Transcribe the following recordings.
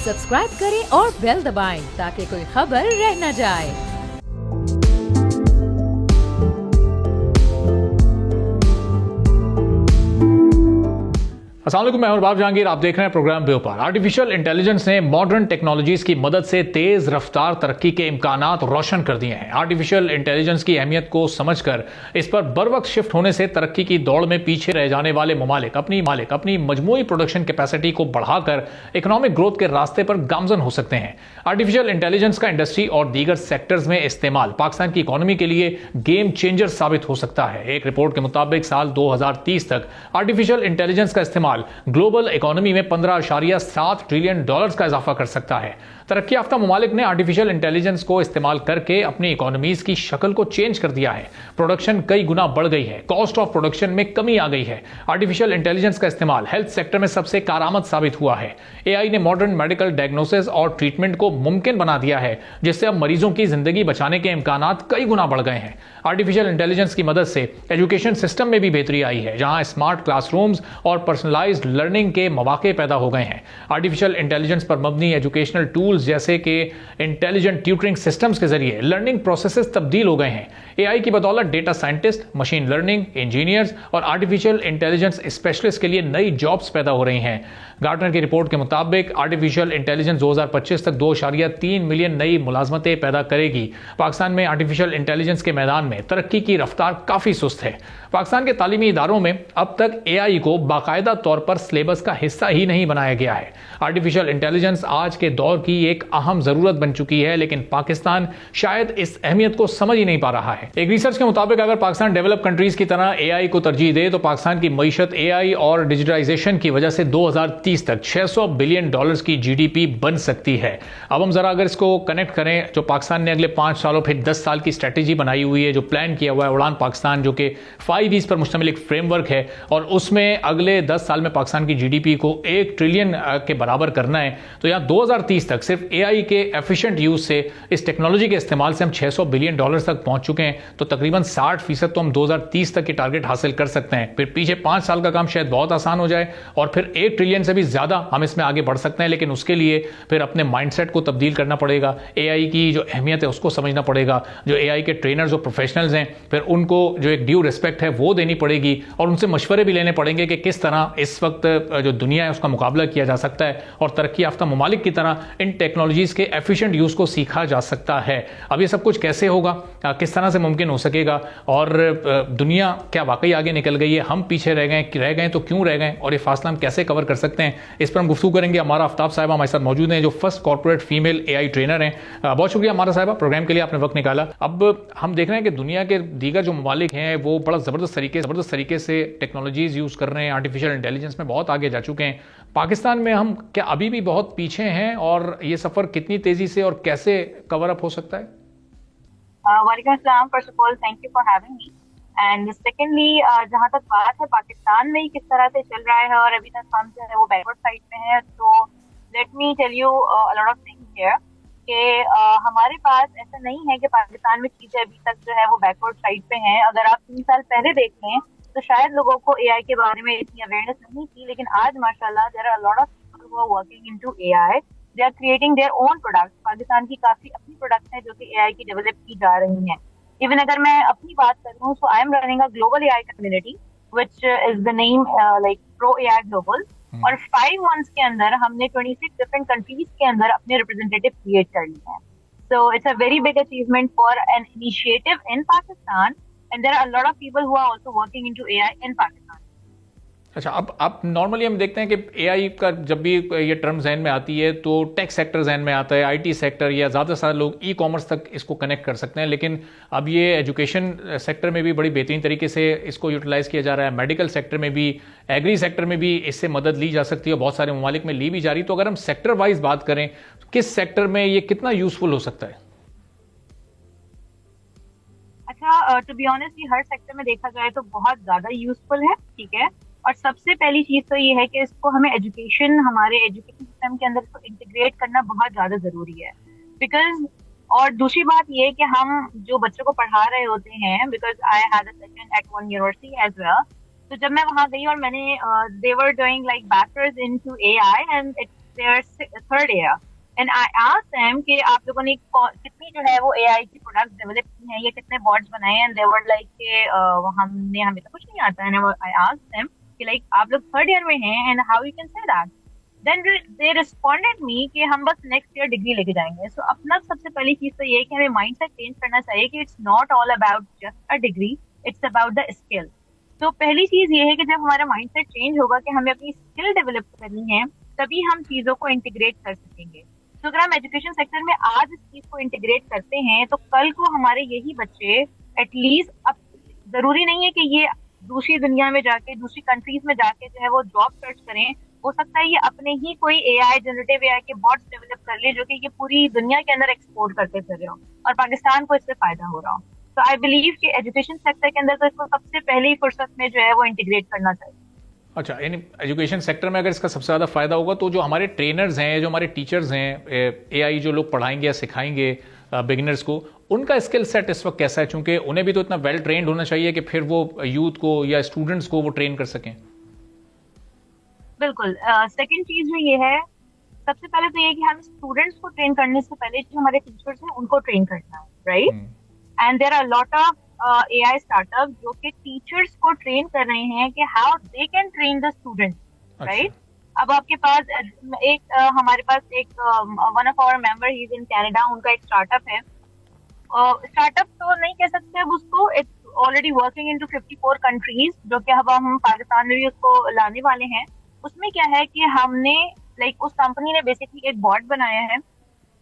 Subscribe करें और bell दबाएं ताकि कोई खबर रह न जाए। अस्सलाम वालेकुम, मैं हूं बाब जहांगीर। आप देख रहे हैं प्रोग्राम व्यापार। आर्टिफिशियल इंटेलिजेंस ने मॉडर्न टेक्नोलॉजीज की मदद से तेज रफ्तार तरक्की के इम्कानात रोशन कर दिए हैं। आर्टिफिशियल इंटेलिजेंस की अहमियत को समझकर इस पर बरवक्त शिफ्ट होने से तरक्की की दौड़ में पीछे रह जाने वाले ममालिक अपनी मजमूई प्रोडक्शन कैपेसिटी को बढ़ाकर इकोनॉमिक ग्रोथ के रास्ते पर गामजन हो सकते हैं। आर्टिफिशियल इंटेलिजेंस का इंडस्ट्री और दीगर सेक्टर्स में इस्तेमाल पाकिस्तान की इकोनॉमी के लिए गेम चेंजर साबित हो सकता है। एक रिपोर्ट के मुताबिक साल 2030 तक आर्टिफिशियल इंटेलिजेंस का इस्तेमाल ग्लोबल इकोनॉमी में 15.7 ट्रिलियन डॉलर्स का इजाफा कर सकता है। तरक्की याफ्ता ममालिक ने आर्टिफिशियल इंटेलिजेंस को इस्तेमाल करके अपनी इकोनॉमीज की शक्ल को चेंज कर दिया है। प्रोडक्शन कई गुना बढ़ गई है, कॉस्ट ऑफ प्रोडक्शन में कमी आ गई है। आर्टिफिशियल इंटेलिजेंस का इस्तेमाल हेल्थ सेक्टर में सबसे कारआमद साबित हुआ है। एआई ने मॉडर्न मेडिकल डायग्नोसिस और ट्रीटमेंट को मुमकिन बना दिया है, जिससे अब मरीजों की जिंदगी बचाने के इम्कानात कई गुना बढ़ गए हैं। आर्टिफिशियल इंटेलिजेंस की मदद से एजुकेशन सिस्टम में भी बेहतरी आई है, जहां स्मार्ट क्लासरूम्स और पर्सनलाइज्ड लर्निंग के मौके पैदा हो गए हैं। आर्टिफिशियल इंटेलिजेंस पर मबनी एजुकेशनल टूल्स जैसे कि इंटेलिजेंट ट्यूटरिंग सिस्टम्स के जरिए लर्निंग प्रोसेसेस तब्दील हो गए हैं। एआई की बदौलत data scientist, machine learning engineers और आर्टिफिशियल इंटेलिजेंस स्पेशलिस्ट के लिए नई जॉब्स पैदा हो रही हैं। गार्टनर की रिपोर्ट के मुताबिक आर्टिफिशियल इंटेलिजेंस 2025 तक 2.3 मिलियन नई मुलाजमतें पैदा करेगी। पाकिस्तान में आर्टिफिशियल इंटेलिजेंस के मैदान में तरक्की की रफ्तार काफी सुस्त है। पाकिस्तान के तालीमी इदारों में अब तक एआई को बाकायदा तौर पर सिलेबस का हिस्सा ही नहीं बनाया गया है। आर्टिफिशियल इंटेलिजेंस आज के दौर की एक अहम जरूरत बन चुकी है, लेकिन पाकिस्तान शायद इस अहमियत को समझ ही नहीं पा रहा है। एक रिसर्च के मुताबिक अगर पाकिस्तान डेवलप कंट्रीज की तरह एआई को तरजीह दे तो पाकिस्तान की मईशत एआई और डिजिटाइजेशन की वजह से 2030 तक 600 बिलियन डॉलर्स की जीडीपी बन सकती है। अब हम जरा अगर इसको कनेक्ट करें, जो पाकिस्तान ने अगले 5 सालों फिर 10 साल की स्ट्रेटेजी बनाई हुई है, जो प्लान किया हुआ है उड़ान पाकिस्तान, जो कि 5 E's पर मुश्तमिल एक फ्रेमवर्क है, और उसमें अगले 10 साल में पाकिस्तान की जीडीपी को 1 ट्रिलियन के बराबर करना है, तो यहाँ 2030 तक सिर्फ एआई के एफिशिएंट यूज से, इस टेक्नोलॉजी के इस्तेमाल से हम 600 बिलियन डॉलर्स तक पहुंच चुके हैं। तो तकरीबन 60% तो हम 2030 तक की टारगेट हासिल कर सकते हैं। फिर पीछे 5 साल का काम शायद बहुत आसान हो जाए और फिर 1 ट्रिलियन से भी ज्यादा हम इसमें आगे बढ़ सकते हैं, लेकिन उसके लिए फिर अपने माइंडसेट को तब्दील करना पड़ेगा। एआई की जो अहमियत है उसको समझना पड़ेगा। जो एआई के ट्रेनर्स और प्रोफेशनल्स हैं, फिर उनको जो एक ड्यू रिस्पेक्ट है वो देनी पड़ेगी और उनसे मशवरे भी लेने पड़ेंगे कि किस तरह इस वक्त जो दुनिया है उसका मुकाबला किया जा सकता है और तरक्की याफ्ता ममालिक की तरह इन टेक्नोलॉजीज के एफिशिएंट यूज को सीखा जा सकता है। अब ये सब कुछ कैसे होगा, किस तरह से मुमकिन हो सकेगा, और दुनिया क्या वाकई आगे निकल गई है, हम पीछे रह गए तो क्यों रह गए, और ये फासला हम कैसे कवर कर सकते हैं, इस पर हम गुफ्तगू करेंगे। हमारा आफ्ताब साहिबा हमारे साथ मौजूद हैं, जो first corporate female AI trainer हैं। बहुत शुक्रिया हमारा साहिबा, प्रोग्राम के लिए आपने वक्त निकाला। अब हम देख रहे हैं कि दुनिया के दीगर जो ममालिक हैं वो बड़ा जबरदस्त तरीके से टेक्नोलॉजीज यूज कर रहे हैं, आर्टिफिशियल इंटेलिजेंस में बहुत आगे जा चुके हैं। पाकिस्तान में हम क्या अभी भी बहुत पीछे हैं, और ये सफर कितनी तेजी से और कैसे कवर अप हो सकता है? वालेकुम अस्सलाम। First of all thank you for having me, and secondly जहाँ तक बात है पाकिस्तान में किस तरह से चल रहा है और अभी तक हम जो है वो बैकवर्ड साइड पे हैं, तो let me tell you a lot of things here कि हमारे पास ऐसा नहीं है कि पाकिस्तान में चीजें अभी तक जो है वो बैकवर्ड साइड पे हैं। अगर आप 3 साल पहले देख लें तो शायद लोगों को एआई के बारे में इतनी अवेयरनेस नहीं थी, लेकिन आज माशाल्लाह there are a lot of people who are working into AI, they are creating their own products. Pakistan की काफी अपनी प्रोडक्ट्स हैं जो कि एआई की डेवलप की जा रही हैं। इवन अगर मैं अपनी बात करूं तो I am running a global AI community which is the name like pro AI global, और 5 मंथ्स के अंदर हमने 26 डिफरेंट कंट्रीज के अंदर अपने रिप्रेजेंटेटिव क्रिएट कर लिए हैं। So it's a very big achievement for an initiative in Pakistan, and there are a lot of people who are also working into AI in Pakistan. अच्छा, अब नॉर्मली हम देखते हैं कि एआई का जब भी ये टर्म जहन में आती है तो टेक सेक्टर जहन में आता है, आईटी सेक्टर, या ज़्यादा से ज़्यादा लोग ई कॉमर्स तक इसको कनेक्ट कर सकते हैं। लेकिन अब ये एजुकेशन सेक्टर में भी बड़ी बेहतरीन तरीके से इसको यूटिलाइज किया जा रहा है, मेडिकल सेक्टर में भी, एग्री सेक्टर में भी इससे मदद ली जा सकती है, बहुत सारे ममालिक में ली भी जा रही। तो अगर हम सेक्टर वाइज बात करें, किस सेक्टर में ये कितना यूजफुल हो सकता है? अच्छा, टू बी ऑनेस्ट ये हर सेक्टर में देखा जाए तो बहुत ज्यादा यूजफुल है, ठीक है। और सबसे पहली चीज तो ये है कि इसको हमें हमारे एजुकेशन सिस्टम के अंदर इसको इंटीग्रेट करना बहुत ज्यादा जरूरी है, बिकॉज और दूसरी बात ये है कि हम जो बच्चों को पढ़ा रहे होते हैं, because I had a session at one university as well, तो जब मैं वहां गई और मैंने they were doing like bachelors into AI and it's their third year and I asked them कि आप लोगों ने कितनी जो है वो एआई की प्रोडक्ट्स डेवलप की हैं, ये कितने बॉट्स बनाए हैं, एंड दे वर लाइक कि हमें तो कुछ नहीं आता है। आई आस्क्ड देम कि लाइक आप लोग थर्ड ईयर में हैं and how you can say that. Then they responded me कि हम बस नेक्स्ट ईयर डिग्री लेके जाएंगे। सो अपना सबसे पहली चीज तो ये है कि हमें माइंडसेट चेंज करना चाहिए कि it's not all about just a degree, it's about the skill. तो पहली चीज ये है कि जब हमारा माइंडसेट चेंज होगा कि हमें अपनी स्किल डेवलप करनी है, तभी हम चीजों को इंटीग्रेट कर सकेंगे। तो अगर हम एजुकेशन सेक्टर में आज इस चीज को इंटीग्रेट करते हैं तो कल को हमारे यही बच्चे एटलीस्ट, अब जरूरी नहीं है कि ये दूसरी दुनिया में जाके, दूसरी कंट्रीज में जाके जो है वो जॉब सर्च करें, हो सकता है ये अपने ही कोई एआई, जनरेटिव एआई के बॉट्स डेवलप कर ले जो कि ये पूरी दुनिया के अंदर एक्सपोर्ट करते फिर रहे हो और पाकिस्तान को इससे फायदा हो रहा हो। तो आई बिलीव कि एजुकेशन सेक्टर के अंदर तो इसको सबसे पहली फुर्सत में जो है वो इंटीग्रेट करना चाहिए। अच्छा, इन एजुकेशन सेक्टर में अगर इसका सबसे ज़्यादा फायदा होगा तो जो हमारे ट्रेनर्स हैं, जो हमारे टीचर्स हैं, एआई जो लोग पढ़ाएंगे या सिखाएंगे बिगिनर्स को, उनका स्किल सेट इस वक्त कैसा है? चूंकि उन्हें भी तो इतना वेल ट्रेंड होना चाहिए कि फिर वो यूथ को या स्टूडेंट्स को वो ट्रेन कर सकें। बिल्कुल। सेकंड चीज में ये है, सबसे पहले तो ये कि हम स्टूडेंट्स को ट्रेन करने से पहले जो हमारे टीचर्स हैं उनको ट्रेन करना है, राइट? And there are lot of AI startup जो कि टीचर्स को ट्रेन कर रहे हैं कि how they can train the students, right? अब आपके पास हमारे पास एक one of our member, he is in Canada, उनका एक स्टार्टअप है। स्टार्टअप तो नहीं कह सकते अब उसको, it's already working into 54 countries, जो कि अब हम पाकिस्तान में भी उसको लाने वाले हैं। उसमें क्या है कि हमने उस कंपनी ने बेसिकली एक बॉट बनाया है।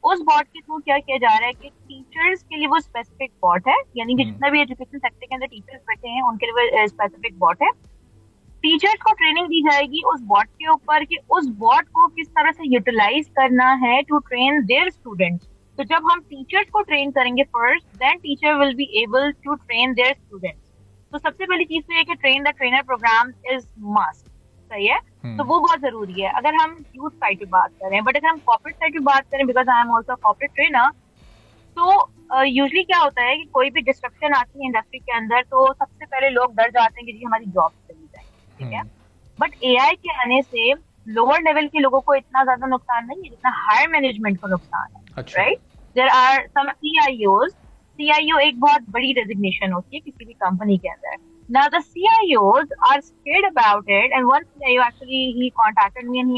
उस बॉट के थ्रू क्या किया जा रहा है कि टीचर्स के लिए वो स्पेसिफिक बॉट है, यानी कि जितना भी एजुकेशन सेक्टर के अंदर टीचर्स बैठे हैं उनके लिए स्पेसिफिक बॉट है। टीचर्स को ट्रेनिंग दी जाएगी उस बॉट के ऊपर कि उस बॉट को किस तरह से यूटिलाइज करना है टू ट्रेन देयर स्टूडेंट्स। तो जब हम टीचर्स को ट्रेन करेंगे first, then teacher will be able to train their students. तो सबसे पहली चीज तो ये कि train the trainer program is must, सही है? तो वो बहुत जरूरी है अगर हम यूथ साइड की बात करें। बट अगर हम कॉर्पोरेट साइड की बात करें, because I am also corporate trainer, तो यूजली क्या होता है कि कोई भी डिस्ट्रप्शन आती है इंडस्ट्री के अंदर तो सबसे पहले लोग डर जाते हैं कि जी हमारी जॉब चली जाएगी, ठीक है? बट एआई के आने से लोअर लेवल के लोगों को इतना ज्यादा नुकसान नहीं है जितना हायर मैनेजमेंट को नुकसान है, right? There are some CIOs. CIO एक बहुत बड़ी डेजिग्नेशन होती है किसी भी कंपनी के अंदर। Now the CIOs are scared about it, and one CIO actually he contacted me and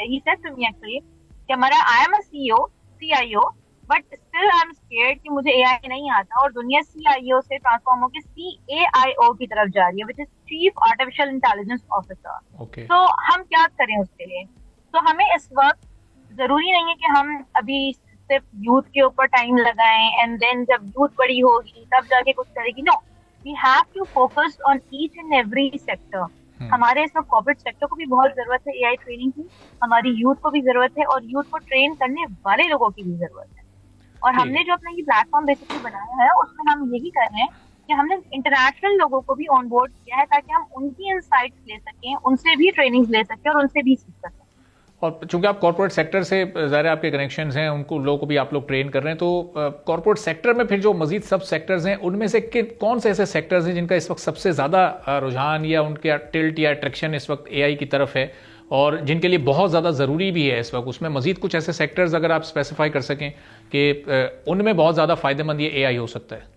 he said to me actually कि हमारा I am a CIO, but still I am scared कि मुझे AI नहीं आता और दुनिया CIO से transform होकर CAIO की तरफ जा रही है, which is Chief Artificial Intelligence Officer. Okay. तो हम क्या करें उसके लिए? तो हमें इस वक्त जरूरी नहीं है कि हम अभी सिर्फ यूथ के ऊपर टाइम लगाएं एंड देन जब यूथ बड़ी होगी तब जाके कुछ करेगी। No, we have to focus on each and every sector. हमारे इसमें कॉर्पोरेट सेक्टर को भी बहुत जरूरत है एआई ट्रेनिंग की, हमारी यूथ को भी जरूरत है और यूथ को ट्रेन करने वाले लोगों की भी जरूरत है। और हमने जो अपना ये प्लेटफॉर्म बेसिकली बनाया है उसमें हम यही कर रहे हैं कि हमने इंटरनेशनल लोगों को भी ऑन बोर्ड किया है ताकि हम उनकी इनसाइट्स ले सकें, उनसे भी ट्रेनिंग ले सकें और उनसे भी सीख सकें। और चूंकि आप कॉर्पोरेट सेक्टर से ज़ाहिर आपके कनेक्शंस हैं, उनको लोगों को भी आप लोग ट्रेन कर रहे हैं, तो कॉर्पोरेट सेक्टर में फिर जो मजीद सब सेक्टर्स हैं उनमें से कौन से ऐसे सेक्टर्स हैं जिनका इस वक्त सबसे ज़्यादा रुझान या उनके टिल्ट या अट्रैक्शन इस वक्त एआई की तरफ है और जिनके लिए बहुत ज़्यादा ज़रूरी भी है इस वक्त? उसमें मजीद कुछ ऐसे सेक्टर्स अगर आप स्पेसिफाई कर सकें कि उनमें बहुत ज़्यादा फायदेमंद ये एआई हो सकता है।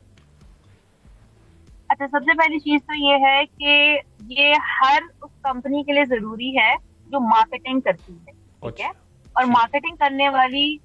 अच्छा, सबसे पहली चीज तो ये है कि ये हर उस कंपनी के लिए जरूरी है जो मार्केटिंग करती है, ठीक है? और मार्केटिंग करने वाली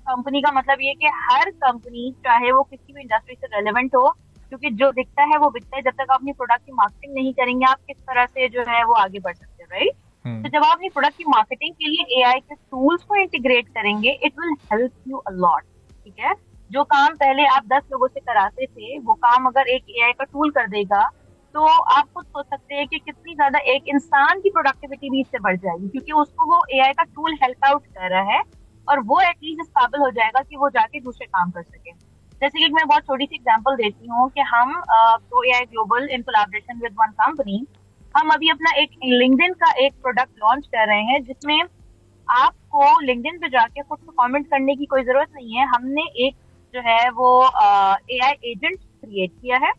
कंपनी का मतलब ये कि हर कंपनी चाहे वो किसी भी इंडस्ट्री से रेलेवेंट हो, क्योंकि जो दिखता है वो बिकता है। जब तक आप अपनी प्रोडक्ट की मार्केटिंग नहीं करेंगे आप किस तरह से जो है वो आगे बढ़ सकते हैं, राइट? तो जब आप अपनी प्रोडक्ट की मार्केटिंग के लिए एआई के टूल्स को इंटीग्रेट करेंगे, it will help you a lot, ठीक है? जो काम पहले आप 10 लोगों से कराते थे वो काम अगर एक एआई का टूल कर देगा तो आप खुद सोच सकते हैं कि कितनी ज्यादा एक इंसान की प्रोडक्टिविटी भी इससे बढ़ जाएगी, क्योंकि उसको वो एआई का टूल हेल्प आउट कर रहा है और वो एटलीस्ट इस काबिल हो जाएगा कि वो जाके दूसरे काम कर सके। जैसे कि मैं बहुत छोटी सी एग्जांपल देती हूँ कि हम pro AI global in collaboration with one company, हम अभी अपना एक लिंक्डइन का एक प्रोडक्ट लॉन्च कर रहे हैं जिसमें आपको लिंक्डइन पे जाके खुद को कमेंट करने की कोई जरूरत नहीं है। हमने एक जो है वो एआई एजेंट क्रिएट किया है,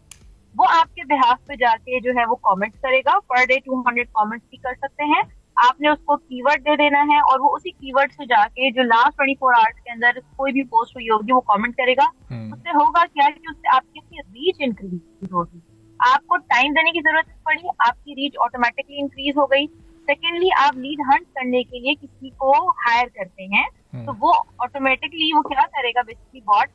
वो आपके बिहाफ पे जाके जो है वो कमेंट्स करेगा। पर डे 200 कमेंट्स भी कर सकते हैं आपने उसको कीवर्ड दे देना है और वो उसी कीवर्ड से जाके जो लास्ट 24 आवर्स के अंदर कोई भी पोस्ट हुई होगी वो कमेंट करेगा। उससे होगा क्या कि उससे आपकी रीच इंक्रीज होगी, आपको टाइम देने की जरूरत पड़ी, आपकी रीच ऑटोमेटिकली इंक्रीज हो गई। सेकेंडली, आप लीड हंट करने के लिए किसी को हायर करते हैं तो वो ऑटोमेटिकली वो क्या करेगा, बेसिकली बॉट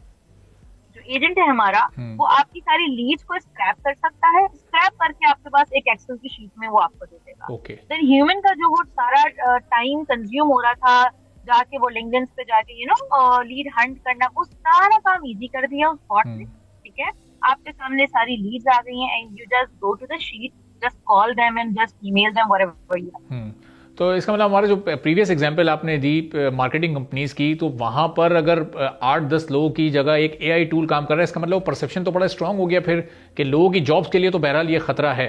जो एजेंट है हमारा वो आपकी सारी लीड्स को स्क्रैप कर सकता है, स्क्रैप करके आपके पास एक एक्सेल की शीट में वो आपको दे देगा। देन ह्यूमन का जो वो सारा टाइम कंज्यूम हो रहा था जाके वो लिंक्डइन पे जाके लीड हंट करना, वो सारा काम इजी कर दिया उस बॉट ने। ठीक है, आपके सामने सारी लीड्स आ गई हैं and you just go to the sheet, just call them and just email them whatever you want. तो इसका मतलब हमारा जो प्रीवियस एग्जांपल आपने दी मार्केटिंग कंपनीज की, तो वहां पर अगर 8-10 लोगों की जगह एक एआई टूल काम कर रहा है, इसका मतलब परसेप्शन तो बड़ा स्ट्रांग हो गया फिर कि लोगों की जॉब्स के लिए तो बहरहाल ये खतरा है।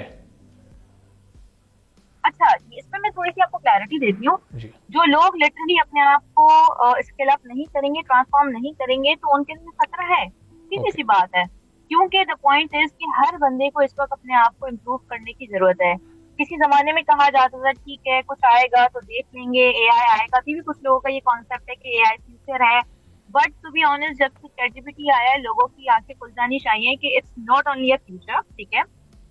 अच्छा, इसमें मैं थोड़ी सी आपको क्लैरिटी देती हूँ। जो लोग लिटरली अपने आप को स्केल अप नहीं करेंगे, ट्रांसफॉर्म नहीं करेंगे, तो उनके लिए खतरा है, सीधी सी बात है। क्योंकि द पॉइंट इज कि हर बंदे को इस वक्त अपने आप को इम्प्रूव करने की जरूरत है। किसी जमाने में कहा जाता था ठीक है कुछ आएगा तो देख लेंगे, एआई आएगा, अभी भी कुछ लोगों का ये कॉन्सेप्ट है कि एआई फ्यूचर है। बट टू बी ऑनेस्ट, जब से चैटजीपीटी आया है लोगों की आंखें खुल जानी चाहिए कि it's not only a future. ठीक है,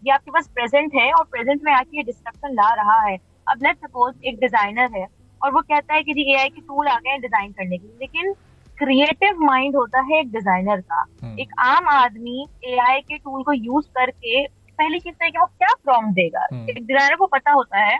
ये आपके पास प्रेजेंट है और प्रेजेंट में आके ये डिस्ट्रक्शन ला रहा है। अब लेट्स सपोज एक डिजाइनर है और वो कहता है कि जी एआई के टूल आ गए हैं डिजाइन करने के लिए, लेकिन क्रिएटिव माइंड होता है एक डिजाइनर का। एक आम आदमी एआई के टूल को यूज करके पहली चीज है कि वो क्या प्रॉम्प्ट देगा। एक डिजाइनर को पता होता है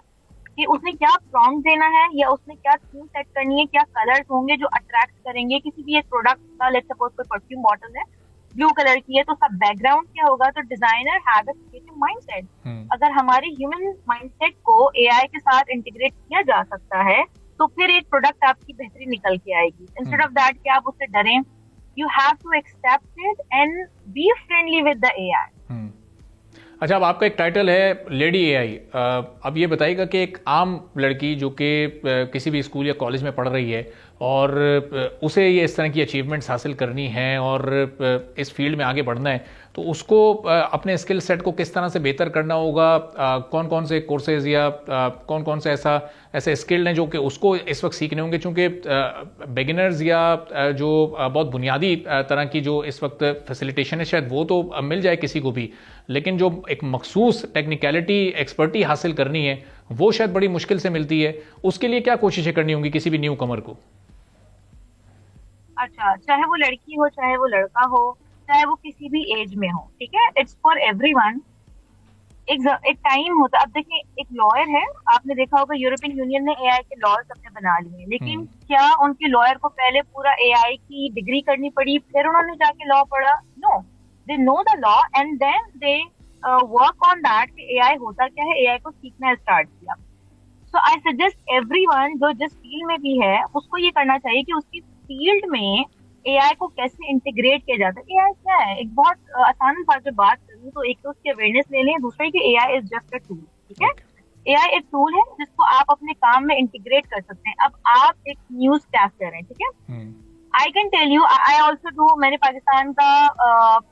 कि उसने क्या प्रॉम्प्ट देना है या उसने क्या थीम सेट करनी है, क्या कलर्स होंगे जो अट्रैक्ट करेंगे किसी भी एक प्रोडक्ट का। लेट्स सपोज कोई परफ्यूम बॉटल है, ब्लू कलर की है, तो उसका बैकग्राउंड क्या होगा। तो designer have a creative mindset. अगर हमारे ह्यूमन माइंडसेट को एआई के साथ इंटीग्रेट किया जा सकता है तो फिर एक प्रोडक्ट आपकी बेहतरीन निकल के आएगी। इंस्टेड ऑफ दैट कि आप उससे डरें, you have to accept it and be friendly with the AI. अच्छा, अब आपका एक टाइटल है लेडी एआई। अब ये बताइएगा कि एक आम लड़की जो कि किसी भी स्कूल या कॉलेज में पढ़ रही है और उसे ये इस तरह की अचीवमेंट्स हासिल करनी है और इस फील्ड में आगे बढ़ना है, तो उसको अपने स्किल सेट को किस तरह से बेहतर करना होगा? कौन कौन से कोर्सेज या कौन कौन से ऐसे स्किल्ड हैं जो कि उसको इस वक्त सीखने होंगे? चूँकि बिगिनर्स या जो बहुत बुनियादी तरह की जो इस वक्त फैसिलिटेशन है शायद वो तो मिल जाए किसी को भी, लेकिन जो एक मखसूस टेक्निकलिटी एक्सपर्टी हासिल करनी है वो शायद बड़ी मुश्किल से मिलती है। उसके लिए क्या कोशिशें करनी होंगी किसी भी न्यू कमर को? अच्छा, चाहे वो लड़की हो चाहे वो लड़का हो चाहे वो किसी भी एज में हो, ठीक है, इट्स फॉर एवरीवन। एक टाइम होता है। अब देखिए, एक लॉयर है, आपने देखा होगा यूरोपियन यूनियन ने एआई के लॉज अपने बना लिए, लेकिन क्या उनके लॉयर को पहले पूरा एआई की डिग्री करनी पड़ी फिर उन्होंने जाके लॉ पढ़ा? No, they know the law and then they work on that कि एआई होता क्या है, एआई को सीखना स्टार्ट किया। सो आई सजेस्ट एवरीवन जो जिस फील्ड में भी है उसको ये करना चाहिए कि उसकी फील्ड में एआई को कैसे इंटीग्रेट किया जाता है। एआई क्या है, एक बहुत आसान बात जो बात करूँ तो एक तो उसकी अवेयरनेस ले लें, दूसरा कि AI is just a tool. ठीक है, एआई एक टूल है जिसको आप अपने काम में इंटीग्रेट कर सकते हैं। अब आप एक न्यूज कैस्टर हैं, ठीक है, I can tell you, I also do, मैंने पाकिस्तान का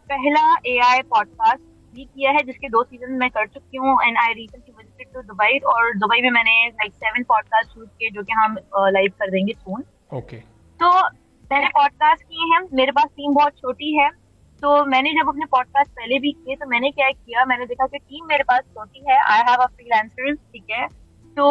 पहला एआई पॉडकास्ट भी किया है जिसके 2 सीजन मैं कर चुकी हूँ and I recently visited to Dubai, और दुबई में मैंने लाइक 7 पॉडकास्ट शूट किए जो कि हम लाइव कर देंगे सून। ओके, तो मैंने पॉडकास्ट किए हैं, मेरे पास टीम बहुत छोटी है, तो मैंने जब अपने पॉडकास्ट पहले भी किए तो मैंने क्या किया, मैंने देखा कि टीम मेरे पास छोटी है, आई हैव अ फ्रीलांसर्स, ठीक है, तो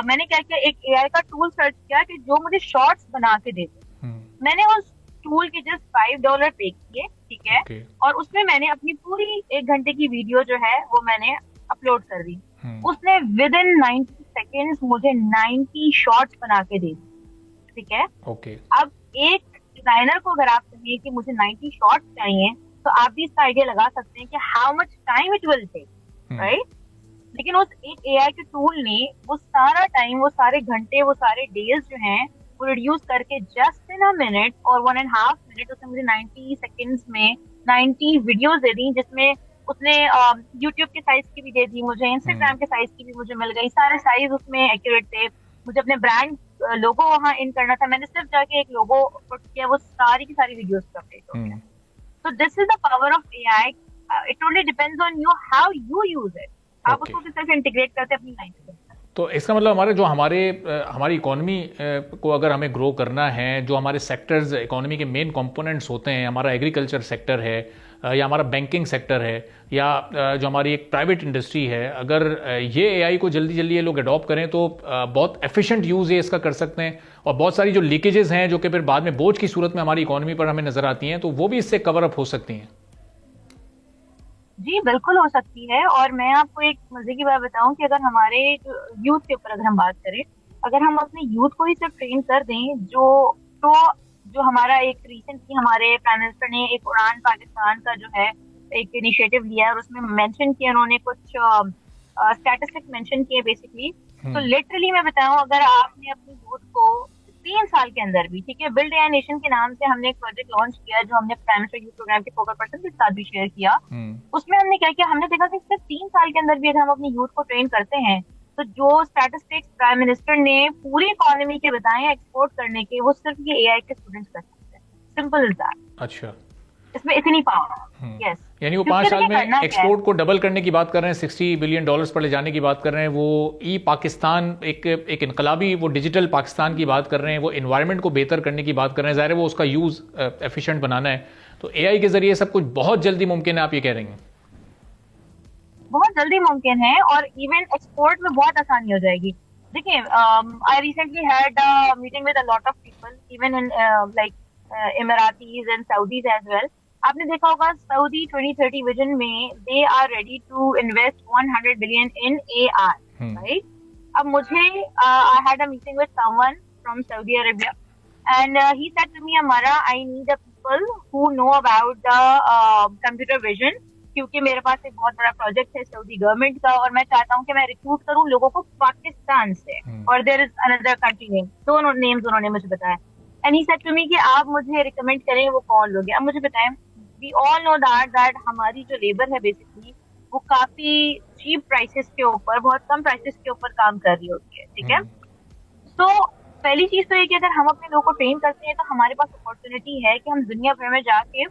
मैंने क्या किया, एक एआई का टूल सर्च किया कि जो मुझे शॉर्ट्स बना के दे दे। मैंने उस टूल के जस्ट $5 पे किए, ठीक है, और उसमें मैंने अपनी पूरी 1 घंटे की वीडियो जो है वो मैंने अपलोड कर दी। उसने विद इन 90 सेकेंड्स मुझे 90 शॉर्ट्स बना के दे दी, ठीक है। अब एक डिजाइनर को अगर आप कहिए कि मुझे 90 शॉर्ट्स चाहिए तो आप भी इसका आइडिया लगा सकते हैं कि how much time it will take, right. लेकिन उस एक एआई के टूल ने वो सारा टाइम, वो सारे घंटे, वो सारे डेज जो हैं वो रिड्यूस करके जस्ट इन अ मिनट और 1.5 मिनट उसने मुझे 90 सेकेंड्स में 90 वीडियोस दे दी, जिसमें उसने यूट्यूब के साइज की भी दे दी मुझे, इंस्टाग्राम के साइज की भी मुझे मिल गई, सारे साइज उसमें एक्यूरेट थे। मुझे अपने ब्रांड लोगो वहाँ इन करना था, मैंने सिर्फ जाके एक लोगो पुट किया, वो सारी की सारी वीडियोस पे अपडेट हो गया। So this is the power of AI, it only depends on you how you use it, आप उसको किस तरह से इंटीग्रेट करते हैं अपनी लाइफ में। तो इसका मतलब हमारी इकोनॉमी को अगर हमें ग्रो करना है, जो हमारे सेक्टर्स इकोनॉमी के मेन कंपोनेंट्स होते हैं, हमारा एग्रीकल्चर सेक्टर है या हमारा बैंकिंग सेक्टर है या जो हमारी एक प्राइवेट इंडस्ट्री है, अगर ये एआई को जल्दी जल्दी ये लोग अडॉप्ट करें तो बहुत एफिशिएंट यूज़ ये इसका कर सकते हैं, और बहुत सारी जो लीकेजेस हैं जो कि फिर बाद में बोझ की सूरत में हमारी इकोनॉमी पर हमें नजर आती हैं, तो वो भी इससे कवर अप हो सकती हैं। जी बिल्कुल हो सकती है। और मैं आपको एक मजे की बात बताऊं कि अगर हमारे जो यूथ के ऊपर अगर हम बात करें, अगर हम अपने यूथ को ही सिर्फ ट्रेन कर दें, जो हमारा एक रिसेंटली हमारे प्राइम मिनिस्टर ने एक उड़ान पाकिस्तान का जो है एक इनिशिएटिव लिया है और उसमें मेंशन किया उन्होंने कुछ स्टैटिस्टिक्स मेंशन किए बेसिकली। तो लिटरली मैं बताऊं, अगर आपने अपनी यूथ को 3 साल के अंदर भी, ठीक है, बिल्ड एआई नेशन के नाम से हमने एक प्रोजेक्ट लॉन्च किया जो हमने प्राइम मिनिस्टर यूथ प्रोग्राम के फोकल पर्सन के साथ भी शेयर किया। उसमें हमने क्या किया, हमने देखा कि सिर्फ 3 साल के अंदर भी अगर हम अपनी यूथ को ट्रेन करते हैं तो जो स्टैटिस्टिक्स प्राइम मिनिस्टर ने पूरी इकोनॉमी के बताए एक्सपोर्ट करने के, वो सिर्फ ये एआई के स्टूडेंट्स कर सकते हैं। Simple is that. अच्छा, इसमें इतनी पावर। यस, यानी वो 5 साल में एक्सपोर्ट को डबल करने की बात कर रहे हैं, $60 बिलियन पर ले जाने की बात कर रहे हैं, वो ई पाकिस्तान एक इनकलाबी वो डिजिटल पाकिस्तान की बात कर रहे हैं, वो एनवायरनमेंट को बेहतर करने की बात कर रहे हैं, ज़ाहिर है वो उसका यूज़ एफिशिएंट बनाना है। तो एआई के जरिए सब कुछ बहुत जल्दी मुमकिन है, आप ये कह रहे हैं? बहुत जल्दी मुमकिन है, और इवन एक्सपोर्ट में बहुत आसानी हो जाएगी। देखिए, I recently had a meeting with a lot of people even in like Emiratis and Saudis as well. आपने देखा होगा सऊदी 2030 विजन में they are ready to invest 100 billion in AI, right? अब मुझे I had a meeting with someone from Saudi Arabia and he said to me, Ammara, I need a people who know about the computer vision, क्योंकि मेरे पास एक बहुत बड़ा project है Saudi government का और मैं चाहता हूँ कि मैं रिक्रूट करूँ लोगों को पाकिस्तान से, और there is another country name, दोनों नेम्स उन्होंने मुझे बताया। And he said to me कि आप मुझे रिकमेंड करें वो कौन लोग हैं। अब मुझे बताएं, वी ऑल नो दैट हमारी जो लेबर है बेसिकली वो काफी चीप प्राइसेस के ऊपर, बहुत कम प्राइसेस के ऊपर काम कर रही होती है, ठीक है? तो पहली चीज तो ये कि अगर हम अपने लोगों को ट्रेन करते हैं तो हमारे पास अपॉर्चुनिटी है कि हम दुनिया भर में जाके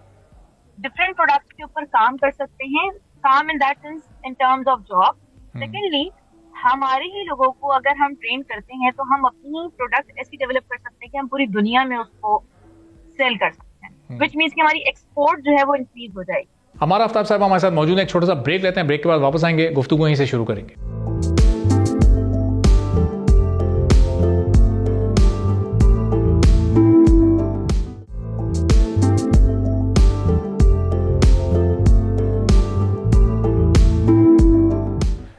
डिफरेंट प्रोडक्ट्स के ऊपर काम कर सकते हैं, काम in that sense in terms of job. Secondly, हमारे ही लोगों को अगर हम ट्रेन करते हैं तो हम अपनी प्रोडक्ट ऐसी डेवलप कर सकते हैं कि हम पूरी दुनिया में उसको सेल कर सकते हैं, विच मीन्स कि हमारी एक्सपोर्ट जो है वो इंक्रीज हो जाएगी। हमारा आफ्ताब साहब हमारे साथ मौजूद है। एक छोटा सा ब्रेक लेते हैं, ब्रेक के बाद वापस आएंगे, गुफ्तगू यहीं से शुरू करेंगे।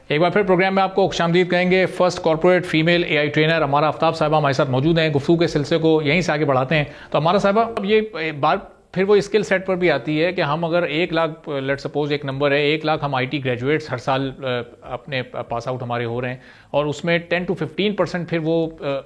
एक बार फिर प्रोग्राम में आपको खुशामदीद कहेंगे। First corporate female AI trainer हमारा आफ्ताब साहबा हमारे साथ मौजूद हैं। गुफ्तगू के सिलसिले को यहीं से आगे बढ़ाते हैं। तो हमारा साहबा, अब ये बात फिर वो स्किल सेट पर भी आती है कि हम अगर 1 लाख, लेट सपोज एक नंबर है, 1 लाख हम आईटी ग्रेजुएट्स हर साल अपने पास आउट हमारे हो रहे हैं, और उसमें 10 to 15% फिर वो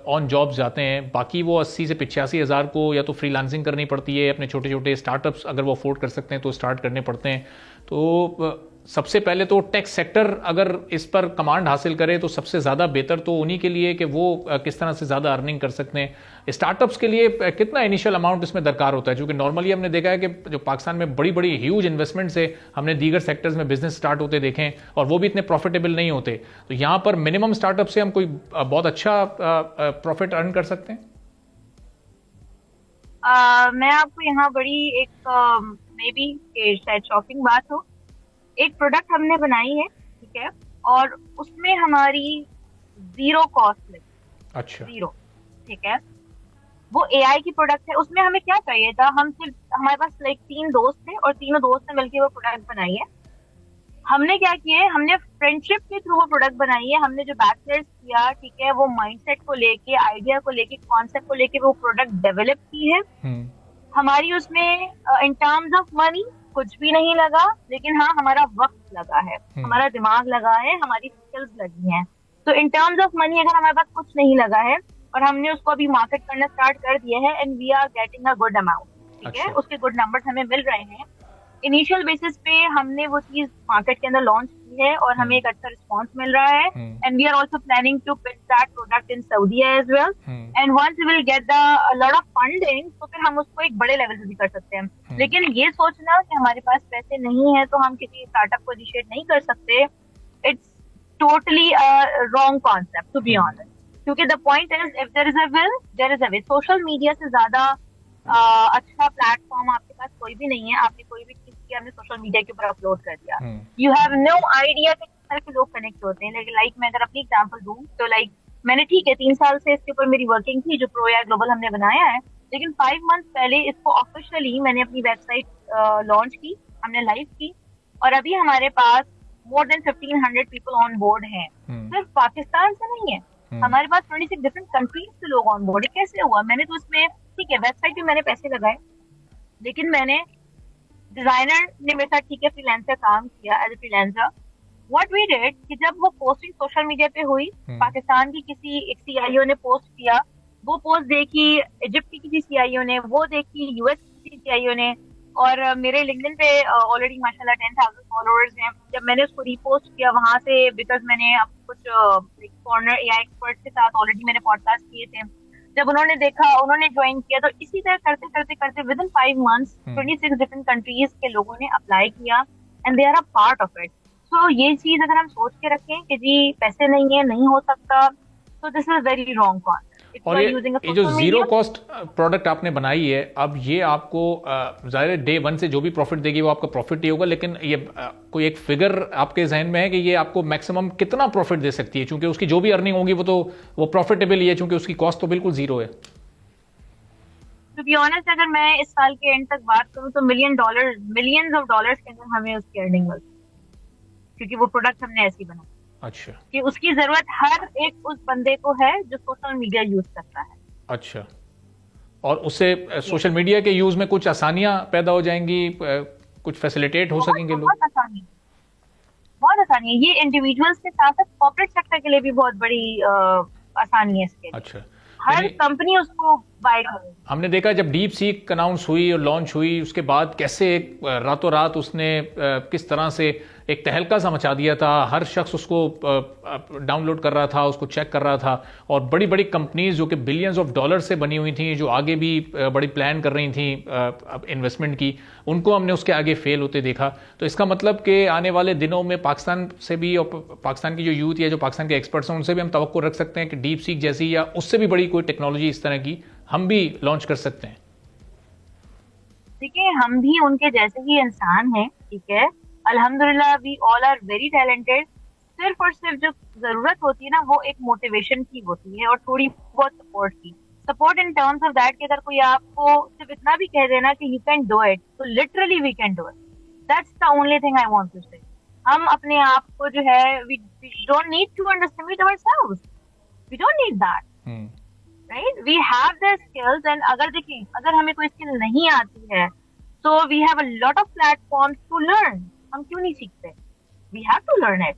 ऑन जॉब्स जाते हैं। बाकी वो 80 से 85 हज़ार को या तो फ्रीलांसिंग करनी पड़ती है, अपने छोटे छोटे स्टार्टअप्स अगर वो अफोर्ड कर सकते हैं तो स्टार्ट करने पड़ते हैं। तो सबसे पहले तो टेक सेक्टर अगर इस पर कमांड हासिल करे तो सबसे ज़्यादा बेहतर तो उन्हीं के लिए कि वो किस तरह से ज़्यादा अर्निंग कर सकते हैं। स्टार्टअप्स के लिए कितना इनिशियल अमाउंट इसमें दरकार होता है? क्योंकि नॉर्मली हमने देखा है कि जो पाकिस्तान में बड़ी बड़ी ह्यूज इन्वेस्टमेंट से हमने दीगर सेक्टर्स में बिजनेस स्टार्ट होते देखे हैं और वो भी इतने प्रॉफिटेबल नहीं होते। तो यहाँ पर मिनिमम स्टार्टअप से हम कोई बहुत अच्छा प्रॉफिट अर्न कर सकते हैं? मैं आपको यहाँ बड़ी एक मे बी शायद शॉकिंग बात हो, एक प्रोडक्ट हमने बनाई है, ठीक है, और उसमें हमारी 0 कॉस्ट लगी। अच्छा, 0, ठीक है। वो एआई की प्रोडक्ट है। उसमें हमें क्या चाहिए था, हम सिर्फ, हमारे पास लाइक 3 दोस्त थे और तीनों दोस्त ने मिलकर वो प्रोडक्ट बनाई है। हमने क्या किया है, हमने फ्रेंडशिप के थ्रू वो प्रोडक्ट बनाई है। हमने जो बैचलर्स किया, ठीक है, वो माइंडसेट को लेके, आइडिया को लेके, कॉन्सेप्ट को लेके वो प्रोडक्ट डेवलप की है। हमारी उसमें इन टर्म्स ऑफ मनी कुछ भी नहीं लगा, लेकिन हाँ हमारा वक्त लगा है, हमारा दिमाग लगा है, हमारी स्किल्स लगी हैं। तो इन टर्म्स ऑफ मनी अगर हमारे पास कुछ नहीं लगा है और हमने उसको अभी मार्केट करना स्टार्ट कर दिया है and we are getting a good amount, ठीक है, उसके गुड नंबर्स हमें मिल रहे हैं। इनिशियल बेसिस पे हमने वो चीज मार्केट के अंदर लॉन्च की है और हमें एक अच्छा रिस्पांस मिल रहा है, and we are also planning to pitch that product in Saudi as well, and once we will get the lot of funding तो फिर हम उसको एक बड़े लेवल पे भी कर सकते हैं। लेकिन ये सोचना कि हमारे पास पैसे नहीं है तो हम किसी स्टार्टअप को इनिशिएट नहीं कर सकते, it's totally wrong concept to be honest, क्योंकि the point is if there is a will there is a way. Social media से ज्यादा अच्छा प्लेटफॉर्म आपके पास कोई भी नहीं है। आपने कोई भी चीज की आपने सोशल मीडिया के ऊपर अपलोड कर दिया, यू हैव नो आइडिया कि किस तरह के लोग कनेक्ट होते हैं। लेकिन लाइक मैं अगर अपनी एग्जांपल दूं तो लाइक मैंने ठीक है 3 साल से इसके ऊपर मेरी वर्किंग थी, जो प्रो एआई ग्लोबल हमने बनाया है, लेकिन 5 मंथ पहले इसको ऑफिशियली मैंने अपनी वेबसाइट लॉन्च की, हमने लाइव की, और अभी हमारे पास more than 1500 people on board हैं। सिर्फ पाकिस्तान से नहीं है, हमारे पास 26 डिफरेंट कंट्रीज से लोग ऑन बोर्ड। कैसे हुआ? मैंने तो उसमें ठीक है वेबसाइट पे मैंने पैसे लगाए, लेकिन मैंने डिजाइनर ने मेरे साथ ठीक है फ्रीलांसर काम किया as a freelancer. What we did कि जब वो पोस्टिंग सोशल मीडिया पे हुई, पाकिस्तान की किसी एक सीआईओ ने पोस्ट किया, वो पोस्ट देखी इजिप्ट की किसी सीआईओ ने, वो देखी यूएस की सीआईओ ने, और मेरे लिंक्डइन पे ऑलरेडी माशाल्लाह 10,000 फॉलोअर्स हैं। जब मैंने उसको रीपोस्ट किया वहां से, बिकॉज मैंने अब कुछ फॉरेनर एआई एक्सपर्ट के साथ ऑलरेडी मैंने पॉडकास्ट किए थे, जब उन्होंने देखा उन्होंने ज्वाइन किया, तो इसी तरह करते करते करते within 5 months 26 different countries के लोगों ने अप्लाई किया and they are a part of it. So ये चीज अगर हम सोच के रखें कि जी पैसे नहीं है, नहीं हो सकता, तो this is very wrong concept. और ये जो जीरो कॉस्ट प्रोडक्ट आपने बनाई है, अब ये आपको ज़ाहिर डे 1 से जो भी प्रॉफिट देगी वो आपका प्रॉफिट ही होगा, लेकिन ये कोई एक फिगर आपके जहन में है कि ये आपको मैक्सिमम कितना प्रॉफिट दे सकती है? क्योंकि उसकी जो भी अर्निंग होगी वो प्रॉफिटेबल ही है, क्योंकि उसकी कॉस्ट तो बिल्कुल जीरो है। टू बी ऑनेस्ट अगर मैं इस साल के एंड तक बात करूं तो मिलियंस ऑफ डॉलर्स के अंदर हमें उसकी अर्निंग मिलती, क्योंकि वो प्रोडक्ट हमने ऐसी बनाया। अच्छा, कि उसकी जरूरत हर एक उस बंदे को है जो सोशल मीडिया यूज करता है। अच्छा, और उससे सोशल मीडिया के यूज में कुछ आसानियां पैदा हो जाएंगी, कुछ फैसिलिटेट हो सकेंगे लोग? बहुत आसानी है। ये इंडिविजुअल्स के साथ साथ कॉर्पोरेट सेक्टर के लिए भी बहुत बड़ी आसानी है इसके। अच्छा, हर कंपनी उसको बाय करे। हमने देखा जब डीप सीक अनाउंस हुई और लॉन्च हुई, उसके बाद कैसे रातों रात उसने किस तरह से एक तहलका सा मचा दिया था। हर शख्स उसको डाउनलोड कर रहा था, उसको चेक कर रहा था, और बड़ी बड़ी कंपनीज जो कि बिलियंस ऑफ डॉलर से बनी हुई थी, जो आगे भी बड़ी प्लान कर रही थी इन्वेस्टमेंट की, उनको हमने उसके आगे फेल होते देखा। तो इसका मतलब कि आने वाले दिनों में पाकिस्तान से भी, और पाकिस्तान की जो यूथ या जो पाकिस्तान के एक्सपर्ट्स हैं, उनसे भी हम तवक्को रख सकते हैं कि डीप सीक जैसी या उससे भी बड़ी कोई टेक्नोलॉजी इस तरह की हम भी लॉन्च कर सकते हैं। देखिए, हम भी उनके जैसे ही इंसान हैं, ठीक है, अल्हम्दुलिल्लाह we all are very talented. सिर्फ और सिर्फ जो जरूरत होती है ना, वो एक मोटिवेशन की होती है और थोड़ी बहुत सपोर्ट की। Support in terms of that कि अगर कोई आपको सिर्फ इतना भी कह देना कि यू कैन डू इट, तो literally we can do it. That's the only thing I want to say. हम अपने आप को जो है, we don't need to underestimate ourselves, we don't need that, right? We have the skills, and अगर देखिए अगर हमें कोई स्किल नहीं आती है तो we have a lot of platforms to learn. हम क्यों नहीं सीखते? We have to learn it.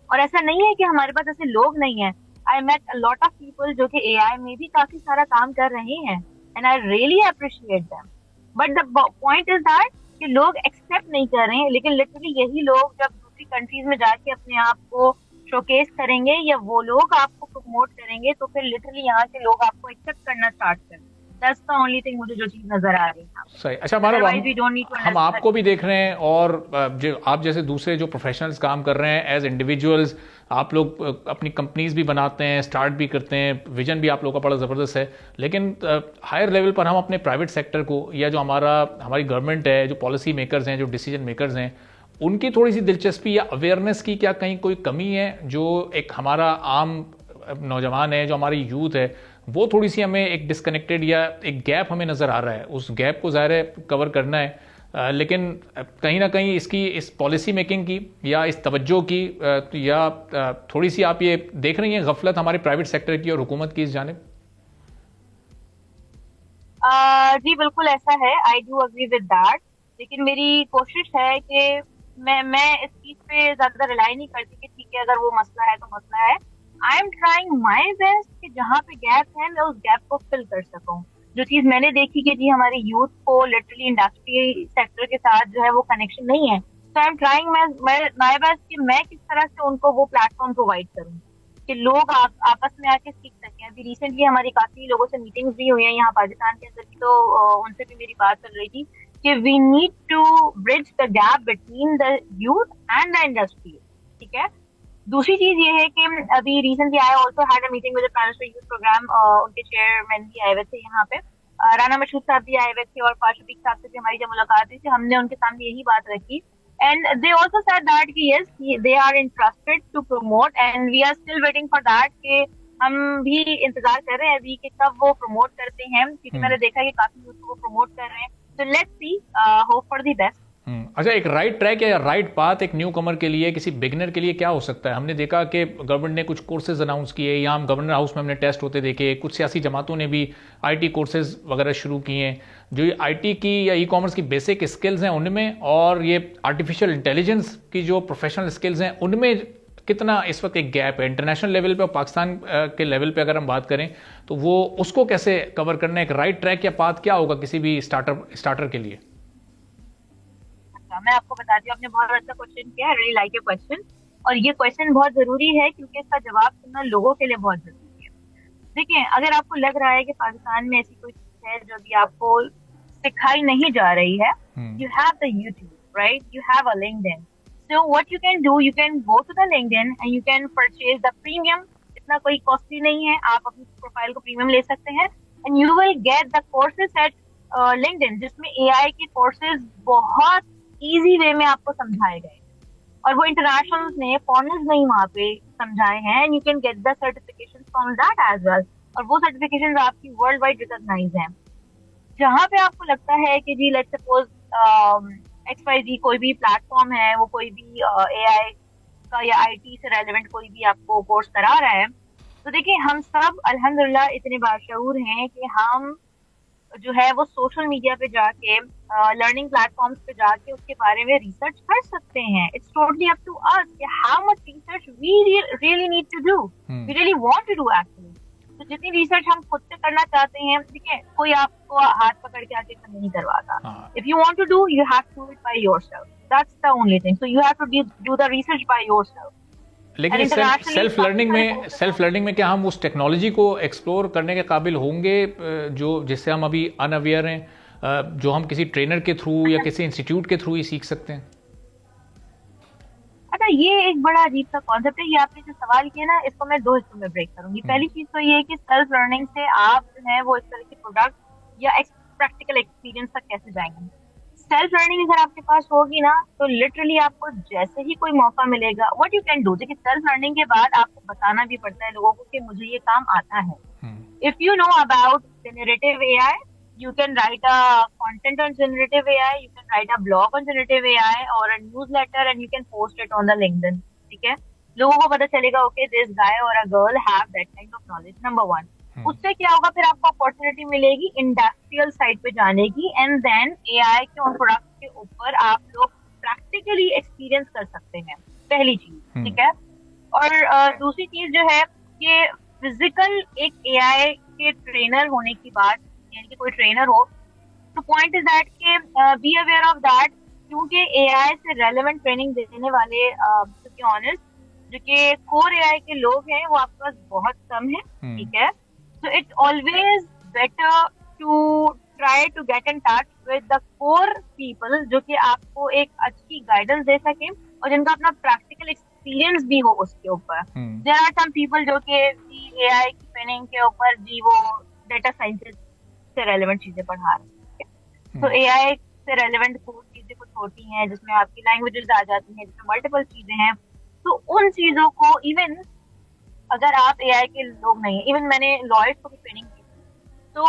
और ऐसा नहीं है कि हमारे पास ऐसे लोग नहीं है। I met a lot of people जो कि एआई में भी काफी सारा काम कर रहे हैं, and I really appreciate them. But the point is that कि लोग एक्सेप्ट नहीं कर रहे हैं। लेकिन लिटरली यही लोग जब दूसरी कंट्रीज में जाके अपने आप को शोकेस करेंगे या वो लोग आपको प्रमोट करेंगे, तो फिर लिटरली यहाँ के लोग आपको एक्सेप्ट करना स्टार्ट करेंगे। That's the only thing मुझे जो चीज नजर आ रही है। सही। अच्छा, हमारा हम आपको भी देख रहे हैं, और जो आप जैसे दूसरे जो प्रोफेशनल्स काम कर रहे हैं एज इंडिविजुअल्स, आप लोग अपनी कंपनीज भी बनाते हैं, स्टार्ट भी करते हैं, विजन भी आप लोगों का बड़ा ज़बरदस्त है। लेकिन हायर लेवल पर हम अपने प्राइवेट सेक्टर को, या जो हमारी गवर्नमेंट है, जो पॉलिसी मेकर्स हैं, जो डिसीजन मेकर्स हैं, उनकी थोड़ी सी दिलचस्पी या अवेयरनेस की क्या कहीं कोई कमी है? जो एक हमारा आम नौजवान है, जो हमारी यूथ है, वो थोड़ी सी हमें एक डिस्कनेक्टेड या एक गैप हमें नज़र आ रहा है। उस गैप को ज़ाहिर है कवर करना है, लेकिन कहीं ना कहीं इस पॉलिसी मेकिंग की या इस तवज्जो की या थोड़ी सी आप ये देख रही हैं गफलत हमारे प्राइवेट सेक्टर की और हुकूमत की इस जानिब? जी बिल्कुल ऐसा है, I do agree with that. लेकिन मेरी कोशिश है कि मैं इस चीज पे ज्यादा रिलाई नहीं करती कि ठीक है अगर वो मसला है तो मसला है। I am trying my best कि जहाँ पे गैप है मैं उस गैप को फिल कर सकूं। जो चीज मैंने देखी कि जी हमारे यूथ को लिटरली इंडस्ट्री सेक्टर के साथ जो है वो कनेक्शन नहीं है, तो I am trying my best कि मैं किस तरह से उनको वो प्लेटफॉर्म प्रोवाइड करूँ कि लोग आपस में आके सीख सकें। अभी रिसेंटली हमारी काफी लोगों से मीटिंग्स भी हुई हैं यहाँ पाकिस्तान के अंदर की, तो उनसे भी मेरी बात चल रही थी कि we need to bridge the gap between the youth and the industry. ठीक है, दूसरी चीज ये है कि अभी recently I also had a meeting with the prime minister youth program, उनके चेयरमैन भी आए हुए थे यहाँ पे, राना मशहूद साहब भी आए हुए थे और फाशफीक साहब से भी हमारी जब मुलाकात हुई थी हमने उनके सामने यही बात रखी, and they also said that कि yes they are interested to promote and we are still waiting for that कि हम भी इंतजार कर रहे हैं अभी कि कब वो प्रमोट करते हैं, क्योंकि मैंने देखा कि काफी यूथ को प्रमोट कर रहे हैं, तो let's see, hope for the best. अच्छा, एक राइट ट्रैक या राइट पाथ एक न्यू कमर के लिए, किसी बिगिनर के लिए क्या हो सकता है? हमने देखा कि गवर्नमेंट ने कुछ कोर्सेज अनाउंस किए, या हम गवर्नर हाउस में हमने टेस्ट होते देखे, कुछ सियासी जमातों ने भी आईटी कोर्सेज वगैरह शुरू किए हैं। जो आईटी की या ई कॉमर्स की बेसिक स्किल्स हैं उनमें, और ये आर्टिफिशियल इंटेलिजेंस की जो प्रोफेशनल स्किल्स हैं उनमें कितना इस वक्त एक गैप है इंटरनेशनल लेवल पे और पाकिस्तान के लेवल पे अगर हम बात करें तो वो उसको कैसे कवर करना है? एक राइट ट्रैक या पाथ क्या होगा किसी भी स्टार्टर के लिए? मैं आपको बताती हूँ, आपने बहुत अच्छा क्वेश्चन किया, रियली लाइक योर क्वेश्चन, और ये क्वेश्चन बहुत जरूरी है क्योंकि इसका जवाब सुनना लोगों के लिए बहुत जरूरी है। देखिए, अगर आपको लग रहा है कि पाकिस्तान में ऐसी कोई चीज है जो भी आपको सिखाई नहीं जा रही है, you have the YouTube, right, you have a LinkedIn, so what you can do, you can go to the LinkedIn and you can purchase the premium, इतना कोई कॉस्टली नहीं है, आप अपनी प्रोफाइल को प्रीमियम ले सकते हैं and you will get the courses eight LinkedIn, जिसमें एआई के कोर्सेज बहुत इजी वे में आपको समझाए गए और वो इंटरनेशनल ने, फॉरेनर्स ने वहाँ पे समझाए हैं, and you can get the certification from that as well, और वो सर्टिफिकेशन आपकी वर्ल्ड वाइड रिकॉग्नाइज हैं। जहाँ पे आपको लगता है कि जी लेट्स सपोज XYZ कोई भी प्लेटफॉर्म है, वो कोई भी AI का या IT से रेलेवेंट कोई भी आपको कोर्स करा रहा है, तो देखिए हम सब अल्हम्दुलिल्लाह इतने बाशऊर हैं कि हम जो है वो सोशल मीडिया पे जाके, लर्निंग प्लेटफॉर्म्स पे जाके उसके बारे में रिसर्च कर सकते हैं। It's totally up to us कि how much research we really need to do, we really want to do actually. तो जितनी रिसर्च हम खुद से करना चाहते हैं, ठीक है, कोई आपको हाथ पकड़ के आके नहीं करवाता। If you want to do, you have to do it by yourself, that's the only thing, so you have to do the research by yourself. लेकिन सेल्फ लर्निंग में क्या हम उस टेक्नोलॉजी को एक्सप्लोर करने के काबिल होंगे जो जिससे हम अभी अनअवेयर हैं, जो हम किसी ट्रेनर के थ्रू या किसी इंस्टीट्यूट के थ्रू ही सीख सकते हैं? अच्छा, ये एक बड़ा अजीब सा कॉन्सेप्ट है। ये आपने जो सवाल किया ना, इसको मैं दो हिस्सों में ब्रेक करूंगी। पहली चीज तो ये है कि सेल्फ लर्निंग से आप जो है वो इस तरह के प्रोडक्ट या प्रैक्टिकल एक्सपीरियंस तक कैसे जाएंगे। सेल्फ लर्निंग अगर आपके पास होगी ना, तो लिटरली आपको जैसे ही कोई मौका मिलेगा, व्हाट यू कैन डू, देखिए सेल्फ लर्निंग के बाद आपको बताना भी पड़ता है लोगों को कि मुझे ये काम आता है। If you know about generative AI, you can write a content on generative AI, you can write a blog on generative AI or a newsletter and you can post it on the LinkedIn, ठीक है, लोगों को पता चलेगा okay this guy or a girl have that kind of knowledge, number one। उससे क्या होगा, फिर आपको अपॉर्चुनिटी मिलेगी इंडस्ट्रियल साइड पे जाने की, एंड देन एआई के उन प्रोडक्ट के ऊपर आप लोग प्रैक्टिकली एक्सपीरियंस कर सकते हैं, पहली चीज, ठीक है। और दूसरी चीज जो है कि फिजिकल एक एआई के ट्रेनर होने की बात, यानी कि कोई ट्रेनर हो, तो पॉइंट इज दैट के बी अवेयर ऑफ दैट, क्योंकि एआई से रेलेवेंट ट्रेनिंग देने वाले टू बी ऑनेस्ट जो कि कोर एआई के लोग हैं वो आपके पास बहुत कम है, ठीक है। So it's always better to try to get in touch with the core people जो कि आपको एक अच्छी गाइडेंस दे सके और जिनका अपना प्रैक्टिकल एक्सपीरियंस भी हो उसके ऊपर। देयर आर सम पीपल जो कि एआई की ट्रेनिंग के ऊपर जी वो डेटा साइंटिस्ट से रेलेवेंट चीजें पढ़ा रहे हैं, तो एआई से रेलेवेंट कोर्स चीजें कुछ होती हैं जिसमें आपकी लैंग्वेजेस आ जाती हैं, जिसमें मल्टीपल चीजें हैं, तो उन चीजों को इवन अगर आप एआई के लोग नहीं, इवन मैंने लॉयर्स को भी ट्रेनिंग की, तो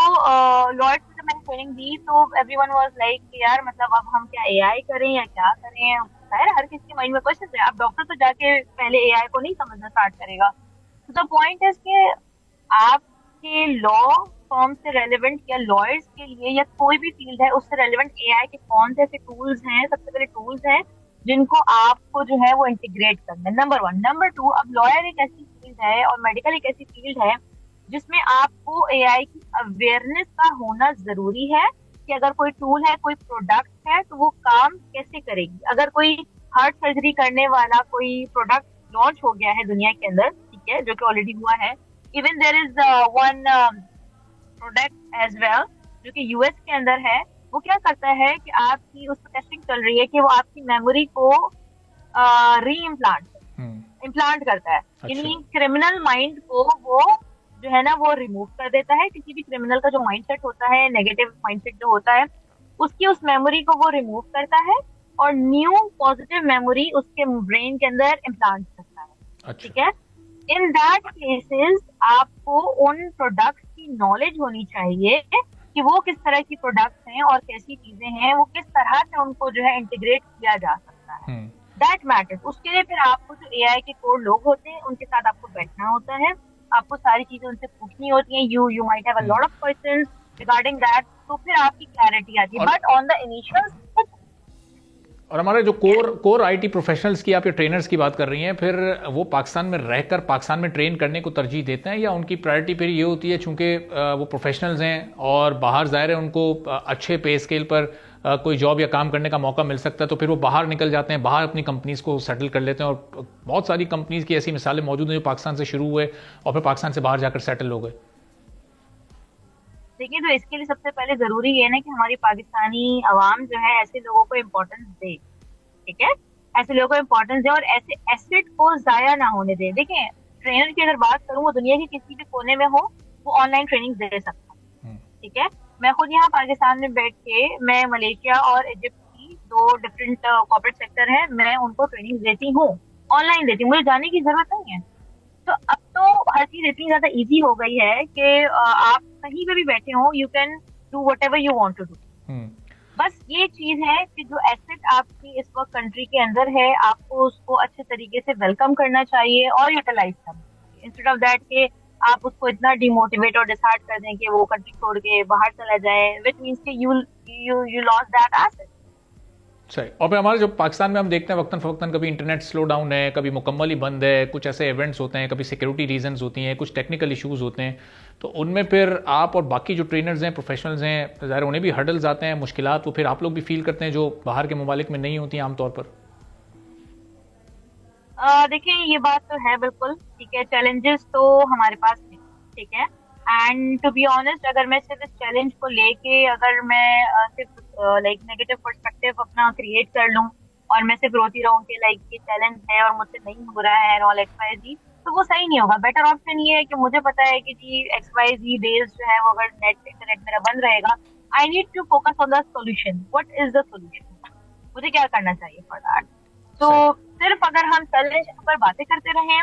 लॉयर्स को जब मैंने ट्रेनिंग दी तो एवरीवन वाज लाइक यार मतलब अब हम क्या एआई करें या क्या करें, खैर हर किसी के माइंड में क्वेश्चन है। अब डॉक्टर तो जाके पहले एआई को नहीं समझना स्टार्ट करेगा। तो द पॉइंट इज कि आपके लॉ फॉर्म से रेलेवेंट या लॉयर्स के लिए या कोई भी फील्ड है उससे रेलेवेंट एआई के कौन से ऐसे टूल्स हैं, सबसे पहले टूल्स हैं जिनको आपको जो है वो इंटीग्रेट करना है, नंबर वन। नंबर टू, अब लॉयर एक ऐसी फील्ड है और मेडिकल एक ऐसी फील्ड है जिसमें आपको एआई की अवेयरनेस का होना जरूरी है कि अगर कोई टूल है, कोई प्रोडक्ट है तो वो काम कैसे करेगी। अगर कोई हार्ट सर्जरी करने वाला कोई प्रोडक्ट लॉन्च हो गया है दुनिया के अंदर, ठीक है, जो कि ऑलरेडी हुआ है, even there is one product as well जो कि यूएस के अंदर है, वो क्या करता है कि आपकी उस पर टेस्टिंग चल रही है कि वो आपकी मेमोरी को री इम्प्लांट करे, इम्प्लांट करता है। अच्छा। यानी क्रिमिनल माइंड को वो जो है ना वो रिमूव कर देता है। किसी भी क्रिमिनल का जो माइंडसेट होता है, नेगेटिव माइंडसेट जो होता है, उसकी उस मेमोरी को वो रिमूव करता है और न्यू पॉजिटिव मेमोरी उसके ब्रेन के अंदर इम्प्लांट करता है। अच्छा। ठीक है। इन दैट केसेस आपको उन प्रोडक्ट्स की नॉलेज होनी चाहिए कि वो किस तरह की प्रोडक्ट्स हैं और कैसी चीजें हैं, वो किस तरह से उनको जो है इंटीग्रेट किया जा सकता है। That matters. उसके लिए फिर आपको जो एआई के कोर लोग होते हैं उनके साथ आपको बैठना होता है, आपको सारी चीजें उनसे पूछनी होती हैं। You might have a lot of questions regarding that, तो फिर आपकी क्लैरिटी आती है। बट ऑन द इनिशियल और हमारे जो कोर आईटी प्रोफेशनल्स की आप ये ट्रेनर्स की बात कर रही हैं, फिर वो पाकिस्तान में रहकर पाकिस्तान में ट्रेन करने को तरजीह देते हैं, या उनकी प्रायोरिटी फिर ये होती है चूंकि वो प्रोफेशनल्स हैं और बाहर ज़ाहिर है उनको अच्छे पे स्केल पर कोई जॉब या काम करने का मौका मिल सकता है, तो फिर वो बाहर निकल जाते हैं, बाहर अपनी कंपनीज को सेटल कर लेते हैं। और बहुत सारी कंपनीज की ऐसी मिसालें मौजूद हैं जो पाकिस्तान से शुरू हुए और फिर पाकिस्तान से बाहर जाकर सेटल हो गए। देखिए, तो इसके लिए सबसे पहले जरूरी है ना कि हमारी पाकिस्तानी अवाम जो है ऐसे लोगों को इम्पोर्टेंस दे। ठीक है, ऐसे लोगों को इम्पोर्टेंस दे और ऐसे एसेट को जाया ना होने दे। देखिए, ट्रेनर की अगर बात करूं, वो दुनिया के किसी भी कोने में हो, वो ऑनलाइन ट्रेनिंग दे सकता है। ठीक है, मैं खुद यहाँ पाकिस्तान में बैठ के, मैं मलेशिया और इजिप्ट की 2 डिफरेंट कॉर्पोरेट सेक्टर है, मैं उनको ट्रेनिंग देती हूँ, ऑनलाइन देती हूँ, मुझे जाने की जरूरत नहीं है। तो अब तो हर चीज इतनी ज्यादा इजी हो गई है कि आप कहीं पे भी बैठे हो, you can do whatever you want to do. बस ये चीज है कि जो एसेट आपकी इस वक्त कंट्री के अंदर है, आपको उसको अच्छे तरीके से वेलकम करना चाहिए और यूटिलाइज करना चाहिए, इंस्टेड ऑफ दैट कि आप उसको इतना डिमोटिवेट और डिसहार्ट कर दें कि वो कंट्री छोड़ के बाहर चला जाए, व्हिच मींस कि यू लॉस्ट दैट एसेट। सही। और फिर हमारे जो पाकिस्तान में हम देखते हैं वक्तन फवक्तन कभी इंटरनेट स्लो डाउन है, कभी मुकम्मल ही बंद है, कुछ ऐसे इवेंट्स होते हैं, कभी सिक्योरिटी रीजंस होती हैं, कुछ टेक्निकल इश्यूज होते हैं, तो उनमें फिर आप और बाकी जो ट्रेनर्स हैं, प्रोफेशनल्स हैं, ज़ाहिर उन्हें भी हर्डल्स आते हैं, मुश्किलात वो फिर आप लोग भी फील करते हैं जो बाहर के ममालिक में नहीं होती हैं आमतौर पर। देखिए, ये बात तो है बिल्कुल। ठीक है, चैलेंजेस तो हमारे पास है। ठीक है, एंड टू बी ऑनेस्ट, अगर मैं सिर्फ इस चैलेंज को लेके अगर मैं सिर्फ लाइक नेगेटिव पर्सपेक्टिव अपना क्रिएट कर लूं और मैं सिर्फ रोती रहूं कि लाइक ये चैलेंज है और मुझसे नहीं हो रहा है ऑल XYZ, तो वो सही नहीं होगा। बेटर ऑप्शन ये है कि मुझे पता है कि जी XYZ डेज जो है वो अगर इंटरनेट मेरा बंद रहेगा, I need to focus on the solution. What is the solution, मुझे क्या करना चाहिए फॉर दैट। तो सिर्फ अगर हम चैलेंज पर बातें करते रहें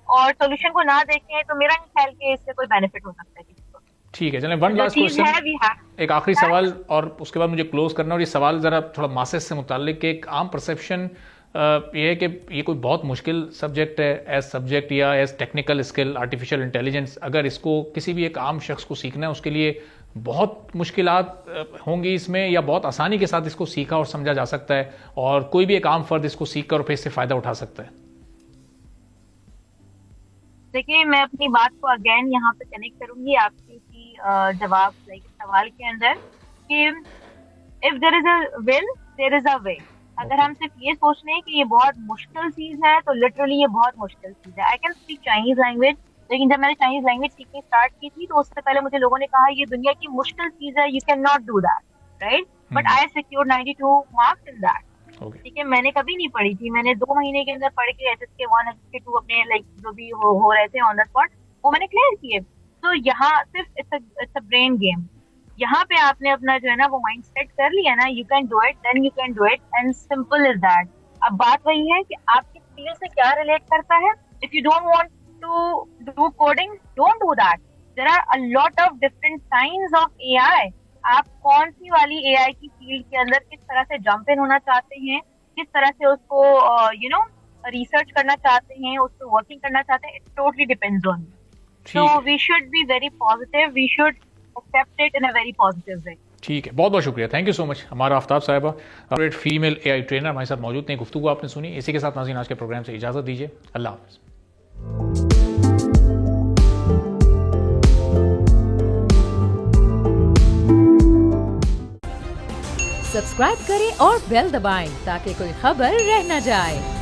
और सोल्यूशन को ना देखें, तो मेरा नहीं ख्याल कि इससे कोई बेनिफिट हो सकता है किसी को। ठीक है, चलें वन लास्ट क्वेश्चन, एक आखिरी सवाल और उसके बाद मुझे क्लोज करना। और ये सवाल ज़रा थोड़ा मासेस से मुताल्लिक, एक आम परसेप्शन ये है कि ये कोई बहुत मुश्किल सब्जेक्ट है एज सब्जेक्ट या as technical skill artificial intelligence. अगर इसको किसी भी एक आम शख्स को सीखना है, उसके लिए बहुत मुश्किलात होंगी इसमें, या बहुत आसानी के साथ इसको सीखा और समझा जा सकता है और कोई भी एक आम फर्द इसको सीख कर और फिर इससे फ़ायदा उठा सकता है? देखिए, मैं अपनी बात को अगेन यहाँ पे कनेक्ट करूंगी आपकी जवाब लाइक सवाल के अंदर कि if there is a will there is a way. अगर हम सिर्फ ये सोच लें कि ये बहुत मुश्किल चीज है, तो लिटरली ये बहुत मुश्किल चीज है। I can speak Chinese language, लेकिन जब मैंने चाइनीज लैंग्वेज सीखनी स्टार्ट की थी, तो उससे पहले मुझे लोगों ने कहा ये दुनिया की मुश्किल चीज है, you can not do that, right? But I secured 92 marks in that. ठीक है, मैंने कभी नहीं पढ़ी थी, मैंने 2 महीने के अंदर पढ़ के SSK1 SSK2 अपने लाइक जो भी हो रहे थे ऑन द स्पॉट, वो मैंने क्लियर किए। तो यहाँ सिर्फ इट्स अ ब्रेन गेम। यहाँ पे आपने अपना जो है ना वो माइंड सेट कर लिया ना, you can do it, then you can do it, and simple is that. अब बात वही है कि आपके फील्ड से क्या रिलेट करता है। If you don't want to do coding, don't do that. There are a lot of different kinds of AI। आप कौन सी वाली AI की फील्ड के अंदर किस तरह से जंप इन होना चाहते हैं, किस तरह से उसको रिसर्च करना चाहते हैं, उसको वर्किंग करना चाहते हैं, it totally depends on you. So we should be very positive, we should accept it in a very positive way. ठीक है, बहुत बहुत शुक्रिया, थैंक यू सो मच। हमारा आफ्ताब साहिबा फीमेल AI ट्रेनर हमारे साथ मौजूद थे, गुफ्तगू आपने सुनी। इसी के साथ नाज़रीन आज के प्रोग्राम से इजाज़त दीजिए, अल्लाह हाफ़िज़। सब्सक्राइब करें और बेल दबाएं ताकि कोई खबर रह न जाए।